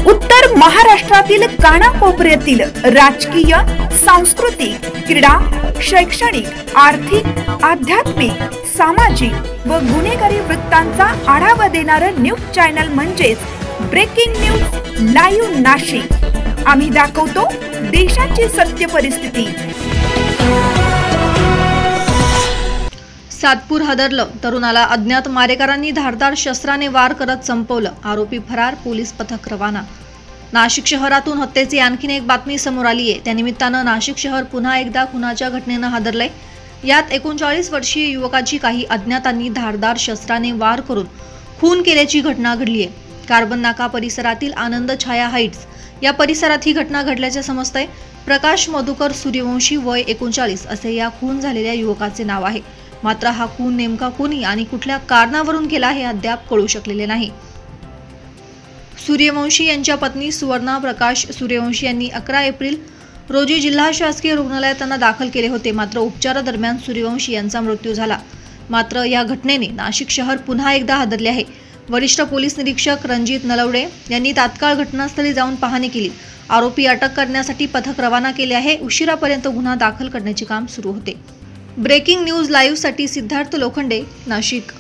उत्तर महाराष्ट्रातील कानाकोपऱ्यातील राजकीय, सांस्कृतिक, क्रीडा, शैक्षणिक, आर्थिक, आध्यात्मिक, सामाजिक व गुन्हेगारी वृत्तांचा आढावा देणारं न्यूज चॅनल म्हणजेच ब्रेकिंग न्यूज लाईव्ह नाशिक। आम्ही दाखवतो देशाची सत्य परिस्थिती। सातपूर हादरलं, तरुणाला अज्ञात मारेकरांनी धारदार शस्त्राने वार करत संपवलं, आरोपी फरार, पोलीस पथक रवाना। नाशिक शहरातून हत्येची आणखीन एक बातमी समोर आली आहे। त्यानिमित्तानं नाशिक शहर पुन्हा एकदा खुनाच्या घटनेनं हादरलंय। यात 39 वर्षीय युवकाची काही अज्ञातांनी धारदार शस्त्राने वार करून खून केल्याची घटना घडली आहे। कार्बन नाका परिसरातील आनंद छाया हाइट्स या परिसरात ही घटना घडल्याचे समजतंय। प्रकाश मधुकर सूर्यवंशी वय 39 असे या खून झालेल्या युवकाचे नाव आहे। मात्र हा खून नेमका कोणी आणि कुठल्या कारणावरून केला हे अद्याप कळू शकलेले नाही। सूर्यवंशी यांच्या पत्नी सुवर्णा प्रकाश सूर्यवंशी यांनी 11 एप्रिल रोजी जिल्हा शासकीय रुग्णालयात त्यांना दाखल केले होते। मात्र उपचारादरम्यान सूर्यवंशी यांचा मृत्यू झाला। मात्र या घटनेने नाशिक शहर पुन्हा एकदा हादरले आहे। वरिष्ठ पोलीस निरीक्षक रणजित नलवडे यांनी तात्काळ घटनास्थळी जाऊन पाहणी केली। आरोपी अटक करण्यासाठी पथक रवाना केले आहे। उशिरापर्यंत गुन्हा दाखल करण्याचे काम सुरू होते। ब्रेकिंग न्यूज लाईव्ह साठी सिद्धार्थ लोखंडे, नाशिक।